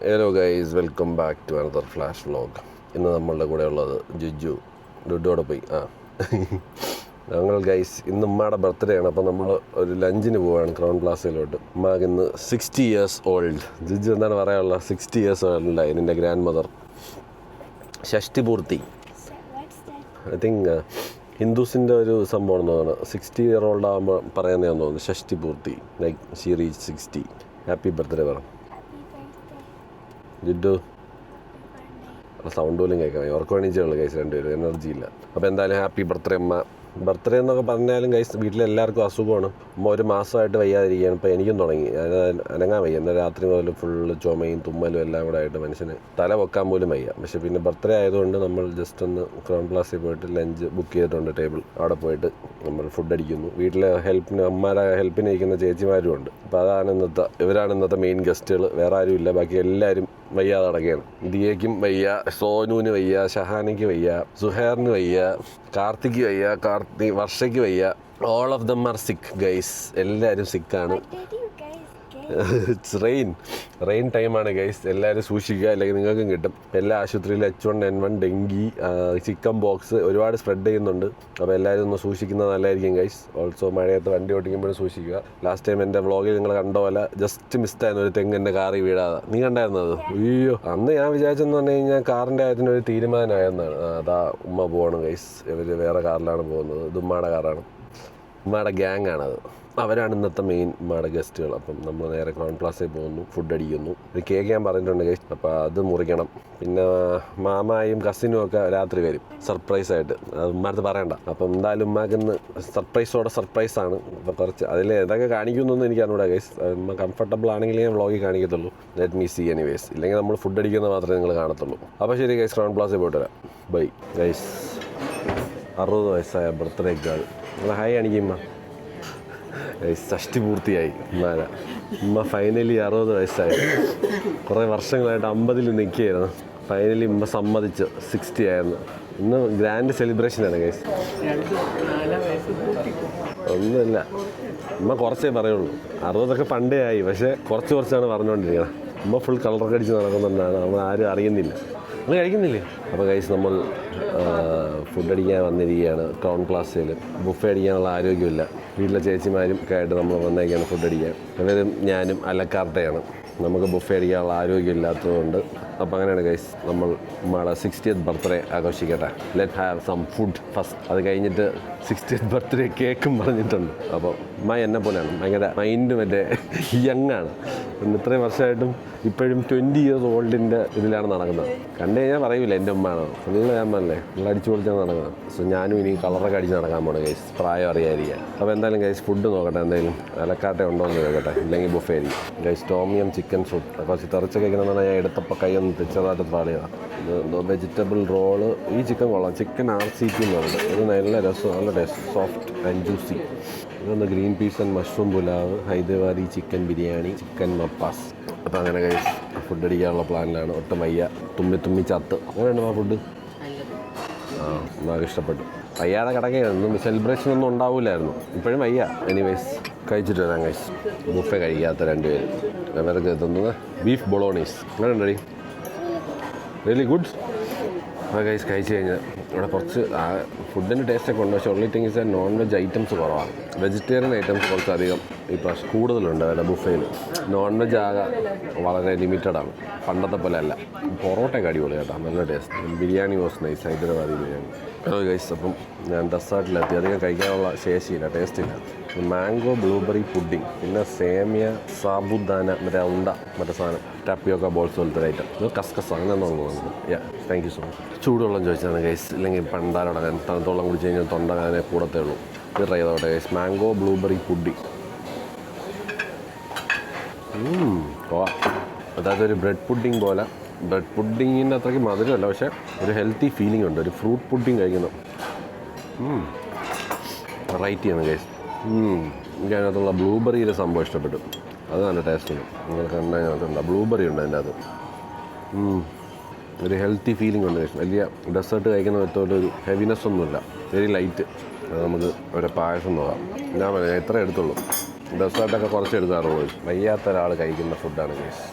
Hello guys, welcome back to another flash vlog. ഇന്ന് നമ്മളുടെ കൂടെ ഉള്ളത് ഡുഡോടെ പോയി. ഞങ്ങൾ ഗൈസ് ഇന്ന് ഉമ്മയുടെ ബർത്ത്ഡേ ആണ്. അപ്പോൾ നമ്മൾ ഒരു ലഞ്ചിന് പോവുകയാണ് ക്രൗൺ പ്ലാസയിലോട്ട്. ഉമ്മാക്ക് ഇന്ന് 60 years ഓൾഡ്. ജിജു എന്താണ് പറയാനുള്ളത്? 60 years ഓൾഡായി നിൻ്റെ grandmother. Shashtipurti. I think ഹിന്ദുസിൻ്റെ ഒരു സംഭവം തോന്നുന്നു. 60 year old ആകുമ്പോൾ പറയുന്നതാണെന്ന് തോന്നുന്നു, Shashtipurti. Like she reach 60. Happy birthday പറ ജിഡു. സൗണ്ട് പോലും കേൾക്കാം. ഉറക്കം എണീച്ചുള്ളൂ ഗൈസ്, രണ്ടുപേരും എനർജി ഇല്ല. അപ്പോൾ എന്തായാലും ഹാപ്പി ബർത്ത്ഡേ അമ്മ. ബർത്ത്ഡേ എന്നൊക്കെ പറഞ്ഞാലും ഗൈസ് വീട്ടിലെല്ലാവർക്കും അസുഖമാണ്. ഉമ്മ ഒരു മാസമായിട്ട് വയ്യാതിരിക്കുകയാണ്. ഇപ്പോൾ എനിക്കും തുടങ്ങി. അനങ്ങാൻ വയ്യ. എന്നാൽ രാത്രി മുതൽ ഫുള്ള് ചുമയും തുമ്മലും എല്ലാം കൂടെ ആയിട്ട് മനുഷ്യന് തല വെക്കാൻ പോലും വയ്യ. പക്ഷേ പിന്നെ ബർത്ത്ഡേ ആയതുകൊണ്ട് നമ്മൾ ജസ്റ്റ് ഒന്ന് ക്രൗൺ പ്ലാസിൽ പോയിട്ട് ലഞ്ച് ബുക്ക് ചെയ്തിട്ടുണ്ട്. ടേബിൾ അവിടെ പോയിട്ട് നമ്മൾ ഫുഡ് അടിക്കുന്നു. വീട്ടിലെ അമ്മയുടെ ഹെൽപ്പിന് ഇരിക്കുന്ന ചേച്ചിമാരും ഉണ്ട്. അപ്പോൾ ഇവരാണ് ഇന്നത്തെ മെയിൻ ഗസ്റ്റുകൾ. വേറെ ആരും ഇല്ല. ബാക്കി എല്ലാവരും വയ്യാതെ അടക്കുകയാണ്. ദിയയ്ക്കും വയ്യ, സോനുവിന് വയ്യ, ഷഹാനിക്ക് വയ്യ, സുഹേറിന് വയ്യ, കാർത്തിക്ക് വയ്യ, വർഷയ്ക്ക് വയ്യ. ഓൾ ഓഫ് ദം ആർ സിക്ക് ഗൈസ്. എല്ലാവരും സിക്കാണ്. ഇറ്റ്സ് റെയിൻ ടൈമാണ് ഗൈസ്. എല്ലാവരും സൂക്ഷിക്കുക, അല്ലെങ്കിൽ നിങ്ങൾക്കും കിട്ടും. എല്ലാ ആശുപത്രിയിലും H1N1 ഡെങ്കി, ചിക്കൻ ബോക്സ് ഒരുപാട് സ്പ്രെഡ് ചെയ്യുന്നുണ്ട്. അപ്പോൾ എല്ലാവരും ഒന്ന് സൂക്ഷിക്കുന്നത് നല്ലതായിരിക്കും ഗൈസ്. ഓൾസോ മഴയത്ത് വണ്ടി ഓടിക്കുമ്പോഴും സൂക്ഷിക്കുക. ലാസ്റ്റ് ടൈം എൻ്റെ വ്ളോഗിൽ നിങ്ങൾ കണ്ട പോലെ ജസ്റ്റ് മിസ്റ്റായിരുന്നു ഒരു തെങ്ങ് എൻ്റെ കാറിൽ വീഴാതെ. നീ കണ്ടായിരുന്നത്? അയ്യോ, അന്ന് ഞാൻ വിചാരിച്ചെന്ന് പറഞ്ഞു കഴിഞ്ഞാൽ കാറിൻ്റെ കാര്യത്തിന് ഒരു തീരുമാനമായെന്നാണ്. അതാ ഉമ്മ പോകണം ഗൈസ്. ഇവർ വേറെ കാറിലാണ് പോകുന്നത്. ഇത് ഉമ്മയുടെ കാറാണ്. ഉമ്മയുടെ ഗ്യാങ് ആണത്. അവരാണ് ഇന്നത്തെ മെയിൻ ഉമ്മയുടെ ഗസ്റ്റുകൾ. അപ്പം നമ്മൾ നേരെ ക്രൗൺ പ്ലാസയിൽ പോകുന്നു, ഫുഡ് അടിക്കുന്നു. ഒരു കേക്ക് ഞാൻ പറഞ്ഞിട്ടുണ്ട് ഗൈസ്. അപ്പോൾ അത് മുറിക്കണം. പിന്നെ മാമായും കസിനും ഒക്കെ രാത്രി വരും സർപ്രൈസായിട്ട്. അത് ഉമ്മാടുത്ത് പറയണ്ട. അപ്പം എന്തായാലും ഉമ്മാക്ക് ഇന്ന് സർപ്രൈസാണ്. അപ്പോൾ കുറച്ച് അതിൽ ഏതൊക്കെ കാണിക്കുന്നൊന്നും എനിക്ക് അറിഞ്ഞൂടാ ഗൈസ്. ഉമ്മ കംഫർട്ടബിൾ ആണെങ്കിൽ ഞാൻ വ്ളോഗിൽ കാണിക്കത്തുള്ളൂ. Let me see anyways. ഇല്ലെങ്കിൽ നമ്മൾ ഫുഡ് അടിക്കുന്നത് മാത്രമേ നിങ്ങൾ കാണത്തുള്ളൂ. അപ്പോൾ ശരി ഗൈസ്, ക്രൗൺ പ്ലാസയിൽ പോയിട്ട് വരാം. Bye guys. 60 വയസ്സായ ബർത്ത്ഡേ ഗേൾ. നിങ്ങൾ ഹായ് കാണിക്കുമ്മ. ഷഷ്ടി പൂർത്തിയായി ഉമ്മ ഫൈനലി 60 വയസ്സായി. കുറേ വർഷങ്ങളായിട്ട് 50 നിൽക്കുകയായിരുന്നു. ഫൈനലി ഉമ്മ സമ്മതിച്ചു 60 ആയിരുന്നു. ഇന്ന് ഗ്രാൻഡ് സെലിബ്രേഷനാണ് ഗൈസ്. ഒന്നുമില്ല, ഉമ്മ കുറച്ചേ പറയുള്ളൂ. 60 പണ്ടേ ആയി, പക്ഷേ കുറച്ചാണ് പറഞ്ഞുകൊണ്ടിരിക്കണം. ഉമ്മ ഫുൾ കളറൊക്കെ അടിച്ച് നടക്കുന്നുണ്ടാണ്. നമ്മൾ ആരും അറിയുന്നില്ല. നമ്മൾ കഴിക്കുന്നില്ലേ? അപ്പോൾ ഗൈസ് നമ്മൾ ഫുഡ് അടിക്കാൻ വന്നിരിക്കുകയാണ് ക്രൗൺ പ്ലാസയിൽ. ബുഫേ അടിക്കാനുള്ള ആരോഗ്യമില്ല. വീട്ടിലെ ചേച്ചിമാരും ഒക്കെ ആയിട്ട് നമ്മൾ വന്നേക്കാണ് ഫുഡ് അടിക്കാൻ. ഇവരും ഞാനും അലക്കാർട്ടയാണ്. നമുക്ക് ബുഫേ അടിക്കാനുള്ള ആരോഗ്യമില്ലാത്തതുകൊണ്ട്. അപ്പോൾ അങ്ങനെയാണ് ഗൈസ്, നമ്മൾ ഉമ്മയുടെ 60th ബർത്ത്ഡേ ആഘോഷിക്കട്ടെ. Let have some food first. അത് കഴിഞ്ഞിട്ട് 60th ബർത്ത്ഡേ കേക്കും പറഞ്ഞിട്ടുണ്ട്. അപ്പോൾ ഉമ്മ എന്നെ പോലെയാണ്, ഭയങ്കര മൈൻഡ് മറ്റേ യങ്ങാണ്. പിന്നെ ഇത്രയും വർഷമായിട്ടും ഇപ്പോഴും 20 years ഓൾഡിൻ്റെ ഇതിലാണ് നടക്കുന്നത്. കണ്ടു കഴിഞ്ഞാൽ പറയൂല എൻ്റെ ഉമ്മയാണോ. ഫുള്ള് ഞാൻ പറഞ്ഞല്ലേ, ഫുൾ അടിച്ചു പൊളിച്ചാണ് നടക്കുന്നത്. സോ ഞാനും ഇനി കളറൊക്കെ അടിച്ച് നടക്കാൻ പോകണം ഗൈസ്, പ്രായം അറിയാതിരിക്കാൻ. അപ്പോൾ എന്തായാലും ഗൈസ് ഫുഡ് നോക്കട്ടെ. എന്തായാലും അലക്കാട്ടെ ഉണ്ടോ എന്ന് നോക്കട്ടെ, ഇല്ലെങ്കിൽ ബുഫേ ആയിരിക്കും ഗൈസ്. ടോമിയം ചിക്കൻ സൂപ്പ് കുറച്ച് തെറിച്ച് കഴിക്കണമെന്നാണ് ഞാൻ എടുത്തപ്പോൾ കൈയൊന്ന് തെച്ചതായിട്ട് പാളിയതാണ്. ഇത് വെജിറ്റബിൾ റോള്. ഈ ചിക്കൻ കൊള്ളാം. ചിക്കൻ RCT എന്ന് പറയുന്നത്. ഇത് നല്ല രസം, നല്ല ടേസ്റ്റ്, സോഫ്റ്റ് ആൻഡ് ജ്യൂസി. ഇതൊന്ന് green peas and mushroom pulao, Hyderabadi chicken biryani, chicken mappas. അപ്പോൾ അങ്ങനെ ഗൈസ് ഫുഡ് അടിക്കാനുള്ള പ്ലാനിലാണ്. ഒട്ടും വയ്യ, തുമ്മി ചത്ത്. അങ്ങനെയാണ് ആ ഫുഡ്. നമുക്ക് ഇഷ്ടപ്പെട്ടു. വയ്യാതെ കിടക്കുകയായിരുന്നു. സെലിബ്രേഷൻ ഒന്നും ഉണ്ടാവില്ലായിരുന്നു. ഇപ്പോഴും വയ്യ. എനിവേസ് കഴിച്ചിട്ട് വരാം ഗൈസ്. ബുഫേ കഴിക്കാത്ത രണ്ടുപേരും. അവർക്ക് എത്തുന്നത് ബീഫ് ബൊളോണീസ്. അങ്ങനെ ഉണ്ടടി, റിയലി ഗുഡ്. അപ്പോൾ ഗൈസ് കഴിച്ച് കഴിഞ്ഞാൽ ഇവിടെ കുറച്ച് ഫുഡിൻ്റെ ടേസ്റ്റൊക്കെ ഉണ്ട്. പക്ഷേ ഉള്ളി തിങ്സ് നോൺ വെജ് ഐറ്റംസ് കുറവാണ്. വെജിറ്റേറിയൻ ഐറ്റംസ് കുറച്ചധികം ഈ പ്രാവശ്യം കൂടുതലുണ്ട് അവരുടെ ബുഫേയിൽ. നോൺ വെജ് ആകെ വളരെ ലിമിറ്റഡാണ്, പണ്ടത്തെ പോലെ അല്ല. പൊറോട്ടയൊക്കെ അടിപൊളി കേട്ടോ, നല്ല taste. Biryani was nice, Hyderabadi biryani. Guys അപ്പം ഞാൻ ഡെസേർട്ടിലെത്തി. അധികം കഴിക്കാനുള്ള ശേഷിയില്ല, ടേസ്റ്റില്ല. മാംഗോ ബ്ലൂബെറി പുഡിങ്, പിന്നെ സേമിയ സാബുദാന, മറ്റേ ഉണ്ട, മറ്റേ സാധനം ടാപ്പിയൊക്കെ ബോൾസ് പോലത്തെ ഐറ്റം. ഇത് കസ്കസ് അങ്ങനെ തോന്നുന്നു. Thank you so much. ചൂടുവെള്ളം ചോദിച്ചതാണ് ഗൈസ്, ഇല്ലെങ്കിൽ പണ്ടാരോടക്കാൻ. തണുത്തോളം കുടിച്ച് കഴിഞ്ഞാൽ തൊണ്ട അങ്ങനെ കൂടത്തേ ഉള്ളൂ. ഇത് ട്രൈ ചെയ്തോട്ടെ ഗൈസ്. Mango blueberry pudding. അതായത് ഒരു ബ്രെഡ് പുഡിങ് പോലെ. ബ്രെഡ് പുഡിങ്ങിൻ്റെ അത്രയ്ക്ക് മധുരമല്ല, പക്ഷേ ഒരു ഹെൽത്തി ഫീലിംഗ് ഉണ്ട്. ഒരു ഫ്രൂട്ട് പുഡിങ് കഴിക്കണം. വെറൈറ്റി ആണ് ഗൈസ്. എനിക്ക് അതിനകത്തുള്ള ബ്ലൂബെറിയുടെ സംഭവം ഇഷ്ടപ്പെട്ടു. അത് നല്ല ടേസ്റ്റ് ഉണ്ട്. നിങ്ങൾ കണ്ടതിനകത്തുണ്ട് ബ്ലൂബെറി ഉണ്ട് അതിൻ്റെ അകത്ത്. ഒരു ഹെൽത്തി ഫീലിംഗ് ഉണ്ട് ഗൈസ്. വലിയ ഡെസേർട്ട് കഴിക്കുന്ന വിധത്തോടെ ഒരു ഹെവിനെസ് ഒന്നുമില്ല, വെരി ലൈറ്റ്. അത് നമുക്ക് ഒരു പായസം നോക്കാം. ഞാൻ പറയാം, എത്ര എടുത്തുള്ളൂ. ഡെസേർട്ടൊക്കെ കുറച്ച് എടുക്കാറുള്ളൂ. വയ്യാത്ത ഒരാൾ കഴിക്കുന്ന ഫുഡാണ് ഗൈസ്.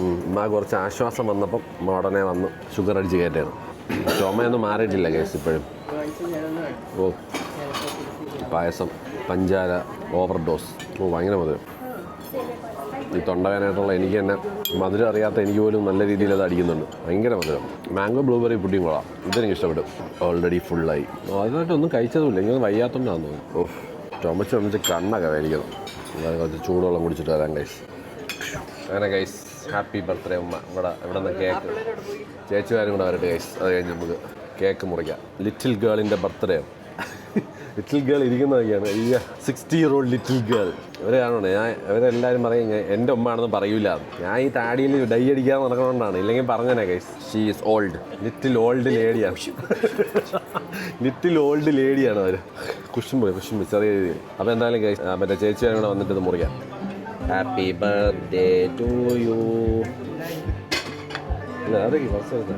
ഉമ്മ കുറച്ച് ആശ്വാസം വന്നപ്പം ഉമ്മ ഉടനെ വന്ന് ഷുഗർ അടിച്ച് കയറ്റാണ്. ചുമയൊന്നും മാറിയിട്ടില്ല കേസ് ഇപ്പോഴും. ഓ പായസം പഞ്ചാര ഓവർഡോസ്. ഓ ഭയങ്കര മധുരം. ഈ തൊണ്ടവേനായിട്ടുള്ള എനിക്ക് തന്നെ മധുരം അറിയാത്ത എനിക്ക് പോലും നല്ല രീതിയിൽ അത് അടിക്കുന്നുണ്ട്. ഭയങ്കര മധുരം. മാംഗോ ബ്ലൂബെറി പുഡിങ് കൊള്ളാം. ഇതെനിക്ക് ഇഷ്ടപ്പെടും. ഓൾറെഡി ഫുള്ളായി. അതിനായിട്ടൊന്നും കഴിച്ചതുമില്ല. ഇങ്ങനെ വയ്യാത്തോണ്ടാന്ന് തോന്നുന്നു. ഓ ചുമച്ച് കണ്ണൊക്കെ വേലിക്കണം. ഞാൻ കുറച്ച് ചൂടുവെള്ളം കുടിച്ചിട്ട് വരാം ഗൈസ്. അങ്ങനെ ഗൈസ് ഹാപ്പി ബർത്ത്ഡേ ഉമ്മ. ഇവിടെ നിന്ന് കേക്ക് ചേച്ചിമാരും കൂടെ വരട്ടെ ഗൈസ്. അത് കഴിഞ്ഞ് നമുക്ക് കേക്ക് മുറിക്കാം. ലിറ്റിൽ ഗേളിൻ്റെ ബർത്ത്ഡേ. ലിറ്റിൽ ഗേൾ ഇരിക്കുന്നതൊക്കെയാണ്. ഈ 60-year-old ലിറ്റിൽ ഗേൾ ഇവരെ കാണണേ. ഇവരെല്ലാവരും പറയും എൻ്റെ ഉമ്മയാണെന്ന് പറയൂല. ഞാൻ ഈ താടിയിൽ ഡൈ അടിക്കാതെ നടക്കണോണ്ടാണ്. ഇല്ലെങ്കിൽ പറഞ്ഞനെ guys. She is old. Little old ലേഡിയാണ്. ലിറ്റിൽ ഓൾഡ് ലേഡിയാണ് അവർ. കുശുമ്പ് ചെറിയ രീതിയിൽ. അപ്പോൾ എന്തായാലും ഗൈസ് മറ്റേ ചേച്ചിയാണ് കൂടെ വന്നിട്ട് ഇത് മുറിക്കാം. Happy birthday to you. അതൊക്കെ ഫസ്റ്റ്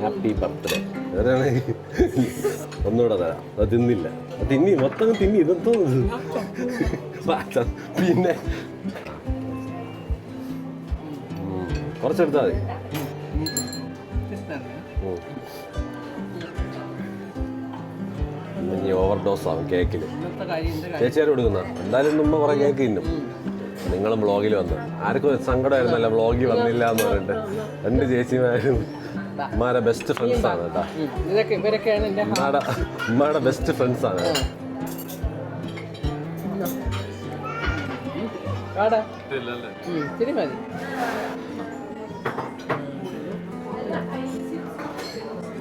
ഹാപ്പി ബർത്ത്ഡേ. അതാണ് ഒന്നുകൂടെ തരാം. അത് തിന്നില്ല. തിന്നി മൊത്തം തിന്നി. ഇതെന്തോ പിന്നെ കുറച്ചെടുത്താൽ മതി. ഇനി ഓവർഡോസ് ആവും കേക്കിൽ. ചേച്ചിയാർ കൊടുക്കുന്ന എന്തായാലും മുമ്പ് കുറേ കേക്ക് തിന്നും. നിങ്ങളും വ്ളോഗിൽ വന്നു. ആർക്കും സങ്കടമായിരുന്നല്ലോ വ്ളോഗിൽ വന്നില്ല എന്ന് പറഞ്ഞിട്ട്. രണ്ട് ചേച്ചിമാരും ഉമ്മാടെ ബെസ്റ്റ് ഫ്രണ്ട്സ് ആണ് കേട്ടോ. ഉമ്മാടെ ബെസ്റ്റ് ഫ്രണ്ട്സ് ആണ്.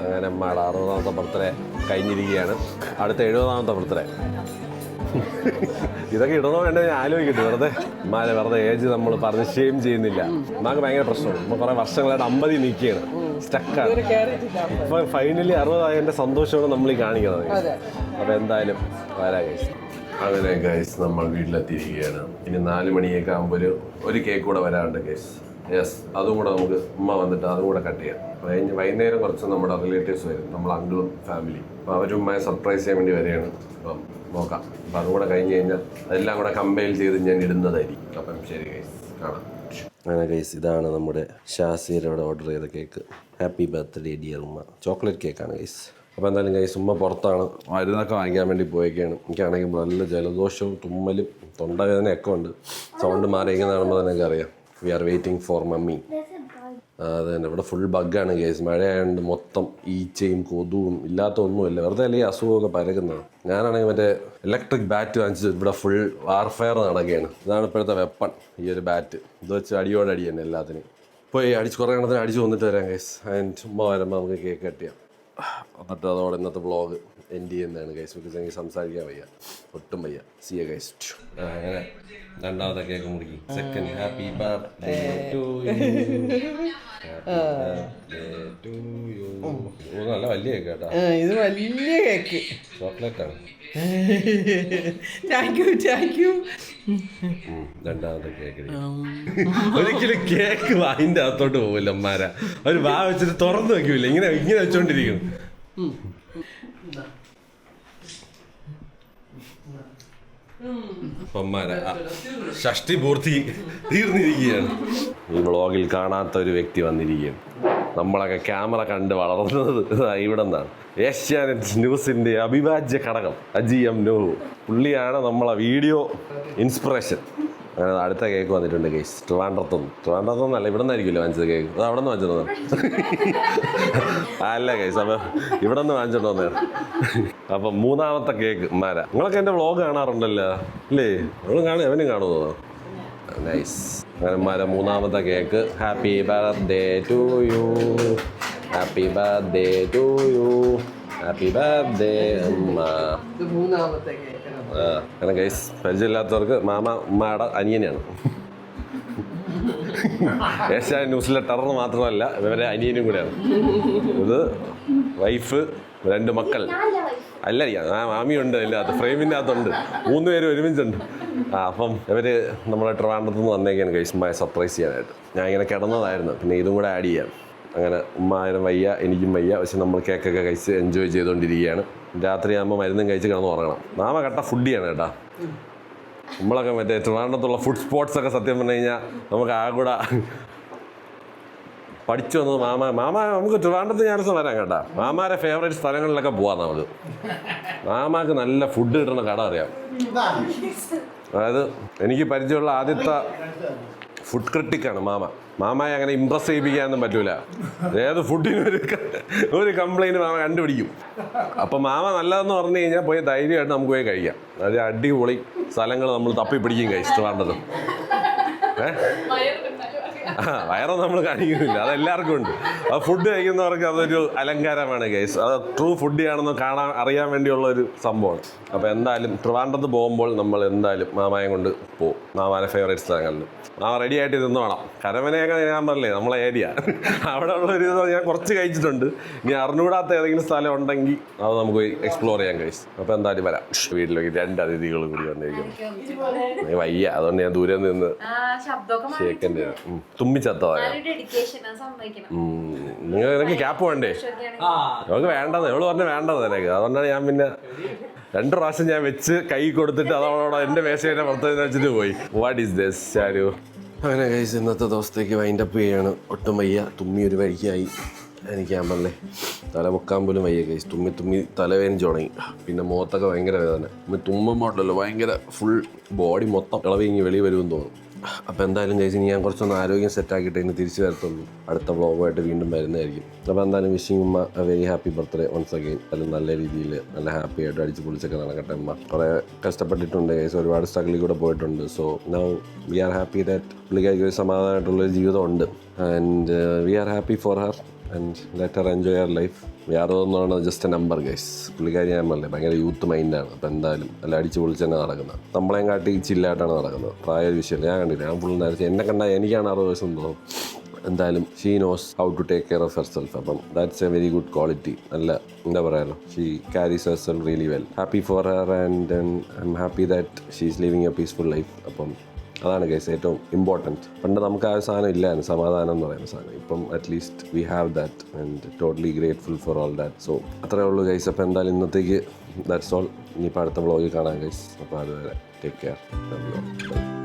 അങ്ങനെ ഉമ്മാടെ 60ാമത്തെ ബർത്ത്ഡേ കഴിഞ്ഞിരിക്കുകയാണ്. അടുത്ത 70ാമത്തെ ബർത്ത്ഡേ. ഇതൊക്കെ ഇടണോ വേണ്ടത് ഞാൻ ആലോചിക്കട്ടെ. വെറുതെ ഏജ് നമ്മൾ പറഞ്ഞ് ഷെയിം ചെയ്യുന്നില്ല. ഉമ്മാക്ക് ഭയങ്കര പ്രശ്നമാണ്. നമ്മൾ കുറേ വർഷങ്ങളായിട്ട് 50 നിൽക്കുകയാണ്. സ്റ്റക്കാണ്. ഇപ്പൊ ഫൈനലി 60 സന്തോഷമാണ് നമ്മൾ ഈ കാണിക്കുന്നത്. അപ്പോൾ എന്തായാലും വരാം ഗൈസ്. അങ്ങനെ ഗൈസ് നമ്മൾ വീട്ടിലെത്തിയിരിക്കുകയാണ്. ഇനി 4 മണിയൊക്കെ ആകുമ്പോൾ ഒരു കേക്ക് കൂടെ വരാറുണ്ട് ഗൈസ്. യെസ്, അതും കൂടെ നമുക്ക് ഉമ്മ വന്നിട്ട് അതും കൂടെ കട്ട് ചെയ്യാം. വൈകുന്നേരം കുറച്ച് നമ്മുടെ റിലേറ്റീവ്സ് വരും, നമ്മളെ അങ്കിളും ഫാമിലി. അപ്പോൾ അവരും ഉമ്മയെ സർപ്രൈസ് ചെയ്യാൻ വേണ്ടി വരികയാണ്. അപ്പം നോക്കാം. അപ്പം അതും കൂടെ കഴിഞ്ഞ് കഴിഞ്ഞാൽ അതെല്ലാം കൂടെ കമ്പൈൽ ചെയ്ത് ഞാൻ ഇടുന്നതായിരിക്കും. അപ്പം ശരി ഗൈസ്, കാണാം. അങ്ങനെ ഗൈസ് ഇതാണ് നമ്മുടെ ഷാസിയുടെ ഓർഡർ ചെയ്ത കേക്ക്. ഹാപ്പി ബർത്ത്ഡേ ഡിയർ ഉമ്മ. ചോക്ലേറ്റ് കേക്കാണ് ഗൈസ്. അപ്പോൾ എന്തായാലും ഗൈസ് ഉമ്മ പുറത്താണ് മരുന്നൊക്കെ വാങ്ങിക്കാൻ വേണ്ടി പോയേക്കാണ്. എനിക്കാണെങ്കിൽ നല്ല ജലദോഷവും തുമ്മലും തൊണ്ടവേദനയൊക്കെ ഉണ്ട്. സൗണ്ട് മാറിയിരിക്കുന്ന കാണുമ്പോൾ തന്നെ എനിക്കറിയാം. We are waiting for mummy. അത് തന്നെ. ഇവിടെ ഫുൾ ബഗ്ഗാണ് കേസ്. മഴയായതുകൊണ്ട് മൊത്തം ഈച്ചയും കൊതുവും ഇല്ലാത്ത ഒന്നുമില്ല. വെറുതെ അല്ലെങ്കിൽ അസുഖമൊക്കെ പരക്കുന്നത്. ഞാനാണെങ്കിൽ മറ്റേ ഇലക്ട്രിക് ബാറ്റ് വാങ്ങിച്ച് ഇവിടെ ഫുൾ വാർഫെയർ നടക്കുകയാണ്. ഇതാണ് ഇപ്പോഴത്തെ വെപ്പൺ, ഈ ഒരു ബാറ്റ്. ഇത് വെച്ച് അടിയോടടി തന്നെ എല്ലാത്തിനും. പോയി കുറേ എണ്ണത്തിന് അടിച്ച് വന്നിട്ട് വരാം കേസ്. അതിന് ചുമ്മാ വരുമ്പോൾ നമുക്ക് കേക്ക് കട്ട് ചെയ്യാം. എന്നിട്ട് അതോടെ ഇന്നത്തെ വ്ളോഗ് എൻഡ് ചെയ്യുന്നതാണ് ഗൈസ്. ബിക്കോസ് എനിക്ക് സംസാരിക്കാൻ വയ്യ, ഒട്ടും വയ്യ. See you guys. അങ്ങനെ രണ്ടാമത്തെ കേക്ക് മുറിക്കും. Second happy birthday to you. നല്ല വലിയ കേക്ക് കേട്ടോ. ഇത് വലിയ കേക്ക്. ചോക്ലേറ്റ് ആണ്. Thank you. രണ്ടാമത്തെ കേക്ക്. ഒരിക്കലും കേക്ക് വായിൻ്റെ അകത്തോട്ട് പോകില്ല അമ്മാര. അവർ വാ വെച്ചിട്ട് തുറന്നു വെക്കില്ല. ഇങ്ങനെ വെച്ചോണ്ടിരിക്കണം. ഷഷ്ടി പൂർത്തി തീർന്നിരിക്കുകയാണ്. ഈ വ്ളോഗിൽ കാണാത്ത ഒരു വ്യക്തി വന്നിരിക്കുകയാണ്. നമ്മളൊക്കെ ക്യാമറ കണ്ട് വളർന്നത് ഇവിടെ നിന്നാണ്. ഏഷ്യാനെറ്റ് ന്യൂസിൻ്റെ അവിഭാജ്യ ഘടകം അജി എം നൂഹു. പുള്ളിയാണ് നമ്മളെ വീഡിയോ ഇൻസ്പിറേഷൻ. അങ്ങനെ അടുത്ത കേക്ക് വന്നിട്ടുണ്ട് ഗൈസ്. ട്രിവാൻഡ്രത്തുനിന്നല്ല, ഇവിടെ നിന്നായിരിക്കുമല്ലോ വാങ്ങിച്ചത് കേക്ക്. അത് അവിടെ നിന്ന് വാങ്ങിച്ചോണ്ട് അല്ല ഗൈസ്. അപ്പം ഇവിടെ നിന്ന് വാങ്ങിച്ചോണ്ട് വന്നതാണ്. അപ്പം മൂന്നാമത്തെ കേക്ക് മാര. നിങ്ങളൊക്കെ എൻ്റെ വ്ളോഗ് കാണാറുണ്ടല്ലോ അല്ലേ? അവളും അവനും കാണുമോ? നൈസ്. അങ്ങനെ മാര മൂന്നാമത്തെ cake. Happy birthday to you. Happy birthday to you. Happy birthday അമ്മ. അങ്ങനെ ഗൈസ്, പരിചയമില്ലാത്തവർക്ക് മാമ ഉമ്മയുടെ അനിയനാണ്. ഏഷ്യാനെറ്റ് ന്യൂസിലെ ടെറർ മാത്രമല്ല, ഇവരെ അനിയനും കൂടെയാണ്. ഇത് വൈഫ്, 2 മക്കൾ. അല്ല, മാമിയുണ്ട്. അതിനകത്ത് ഫ്രെയിമിൻ്റെ അകത്തുണ്ട്. 3 പേരും ഒരുമിച്ചുണ്ട്. അപ്പം ഇവർ നമ്മളെ ട്രിവാൻഡ്രത്ത് നിന്ന് വന്നേക്കാണ് ഗൈസ് ഉമ്മയെ സർപ്രൈസ് ചെയ്യാനായിട്ട്. ഞാൻ ഇങ്ങനെ കിടന്നതായിരുന്നു, പിന്നെ ഇതും കൂടെ ആഡ് ചെയ്യാം. അങ്ങനെ ഉമ്മാരും വയ്യ, എനിക്കും വയ്യ. പക്ഷെ നമ്മൾ കേക്കൊക്കെ കഴിച്ച് എൻജോയ് ചെയ്തുകൊണ്ടിരിക്കുകയാണ്. രാത്രിയാകുമ്പോൾ മരുന്നും കഴിച്ച് കിടന്ന് ഉറങ്ങണം. മാമ കട്ട ഫുഡിയാണ് കേട്ടോ. നമ്മളൊക്കെ മറ്റേ ട്രിവാൻഡ്രത്തുള്ള ഫുഡ് സ്പോട്സ് ഒക്കെ സത്യം പറഞ്ഞു കഴിഞ്ഞാൽ നമുക്ക് ആ കൂടെ പഠിച്ചു വന്നത് മാമ നമുക്ക് ട്രിവാൻഡ്രത്ത് ഞാൻ ദിവസം വരാം കേട്ടാ. മാമാരെ ഫേവറേറ്റ് സ്ഥലങ്ങളിലൊക്കെ പോവാം നമുക്ക്. മാമാക്ക് നല്ല ഫുഡ് കിട്ടുന്ന കട അറിയാം. അതായത് എനിക്ക് പരിചയമുള്ള ആദ്യത്തെ ഫുഡ് ക്രിട്ടിക്കാണ് മാമയെ അങ്ങനെ ഇമ്പ്രസ് ചെയ്യിപ്പിക്കാനൊന്നും പറ്റൂല. ഏത് ഫുഡിനും ഒരു കംപ്ലൈൻറ്റ് മാമ കണ്ടുപിടിക്കും. അപ്പം മാമ നല്ലതെന്ന് പറഞ്ഞു കഴിഞ്ഞാൽ പോയി ധൈര്യമായിട്ട് നമുക്ക് പോയി കഴിക്കാം. അത് അടിപൊളി സ്ഥലങ്ങൾ നമ്മൾ തപ്പി പിടിക്കും കഴിച്ചു ട്രിവാൻഡ്രത്ത്. വയറൊന്നും നമ്മൾ കാണിക്കുന്നില്ല, അതെല്ലാവർക്കും ഉണ്ട്. അത് ഫുഡ് കഴിക്കുന്നവർക്ക് അതൊരു അലങ്കാരമാണ് ഗൈസ്. അത് ട്രൂ ഫുഡ് ആണെന്ന് അറിയാൻ വേണ്ടിയുള്ള ഒരു സംഭവമാണ്. അപ്പോൾ എന്തായാലും ട്രിവാൻഡ്രത്ത് പോകുമ്പോൾ നമ്മൾ എന്തായാലും മാമയെ കൊണ്ട് പോകും. മാമാരെ ഫേവറേറ്റ് സ്ഥലങ്ങളിൽ മാമ റെഡി ആയിട്ട് ഇരുന്ന് വേണം. കരമനയൊക്കെ ഞാൻ പറഞ്ഞില്ലേ നമ്മളെ ഏരിയ, അവിടെ ഉള്ളൊരു ഞാൻ കുറച്ച് കഴിച്ചിട്ടുണ്ട്. ഇനി അറിഞ്ഞുകൂടാത്ത ഏതെങ്കിലും സ്ഥലം ഉണ്ടെങ്കിൽ അത് നമുക്ക് പോയി എക്സ്പ്ലോർ ചെയ്യാൻ കഴിയും. അപ്പോൾ എന്തായാലും വരാം. വീട്ടിലേക്ക് 2 അതിഥികൾ കൂടി വന്നിരിക്കുന്നു. വയ്യ, അതുകൊണ്ട് ഞാൻ ദൂരെ നിന്ന് ഷേക്കൻ്റെ തുമ്മിച്ചത്തതാണ്. നിനക്ക് ക്യാപ്പ് വേണ്ടേ? നമുക്ക് വേണ്ടത് എവള് പറഞ്ഞ വേണ്ടത് നിനക്ക്. അതുകൊണ്ടാണ് ഞാൻ പിന്നെ 2 പ്രാവശ്യം ഞാൻ വെച്ച് കൈ കൊടുത്തിട്ട് അതോടെ എൻ്റെ മേശയുടെ പുറത്ത് വെച്ചിട്ട് പോയി. വാട്ട് ഈസ് ദിസ് ചാരു? അങ്ങനെ കഴിച്ച് ഇന്നത്തെ ദിവസത്തേക്ക് വൈൻഡപ്പ് ചെയ്യാണ്. ഒട്ടും വയ്യ, തുമ്മി ഒരു വഴിക്കായി. എനിക്ക് ഞാൻ പറഞ്ഞേ തല മുക്കാൻ പോലും വയ്യ കഴിച്ച്. തുമ്മി തലവേദനിച്ച് തുടങ്ങി. പിന്നെ മുഖത്തൊക്കെ ഭയങ്കര വേദന. തുമ്മുമ്പോട്ടല്ലോ ഭയങ്കര ഫുൾ ബോഡി മൊത്തം ഇളവിങ്ങി വെളി വരുമെന്ന് തോന്നും. അപ്പോൾ എന്തായാലും കഴിച്ച് ഞാൻ കുറച്ചൊന്ന് ആരോഗ്യം സെറ്റാക്കിയിട്ട് ഇനി തിരിച്ചു വരത്തുള്ളൂ. അടുത്ത വ്ളോഗുമായിട്ട് വീണ്ടും വരുന്നതായിരിക്കും. അപ്പോൾ എന്തായാലും വിഷിംഗ് ഉമ്മ very happy birthday once again. അത് നല്ല രീതിയിൽ നല്ല ഹാപ്പി ആയിട്ട് അടിച്ച് പൊളിച്ചൊക്കെ നടക്കട്ടെ. അമ്മ കുറേ കഷ്ടപ്പെട്ടിട്ടുണ്ട് കേസ്, ഒരുപാട് സ്ട്രഗിളിൽ കൂടെ പോയിട്ടുണ്ട്. So now we are happy that പുള്ളിക്കാർക്ക് ഒരു സമാധാനമായിട്ടുള്ളൊരു ജീവിതമുണ്ട്. And we are happy for her and let her enjoy her life. വേറെ ഒന്നാണ് ജസ്റ്റ് എ നമ്പർ ഗൈസ്. പുള്ളിക്കാരി ഞാൻ പറഞ്ഞില്ലേ ഭയങ്കര യൂത്ത് മൈൻഡാണ്. അപ്പോൾ എന്തായാലും എല്ലാം അടിച്ച് പൊളിച്ച് തന്നെ നടക്കുന്നത്. നമ്മളെയും കാട്ടി ചില്ലായിട്ടാണ് നടക്കുന്നത്. പ്രായ വിഷയം ഞാൻ കണ്ടില്ല. ഞാൻ ഫുൾ നേരത്തെ എന്നെ കണ്ടാൽ എനിക്കാണ് 60 വയസ്സെന്ന് തോന്നും. എന്തായാലും she knows how to take care of herself. അപ്പം that's a very good quality. നല്ല എന്താ പറയാലോ, she carries herself really well. Happy for her and I am happy that she is living a peaceful life. അപ്പം അതാണ് guys ഏറ്റവും important. പണ്ട് നമുക്ക് ആ സാധനം ഇല്ലായിരുന്നു, സമാധാനം എന്ന് പറയുന്ന സാധനം. ഇപ്പം at least we have that and totally grateful for all that. So അത്രേ ഉള്ളൂ ഗൈസ്. അപ്പോൾ എന്തായാലും ഇന്നത്തേക്ക് ദാറ്റ്സ് ഓൾ. ഇനിയിപ്പോൾ അടുത്ത വ്ളോഗിൽ കാണാം ഗൈസ്. അപ്പോൾ അതുവരെ take care. Love you all. By.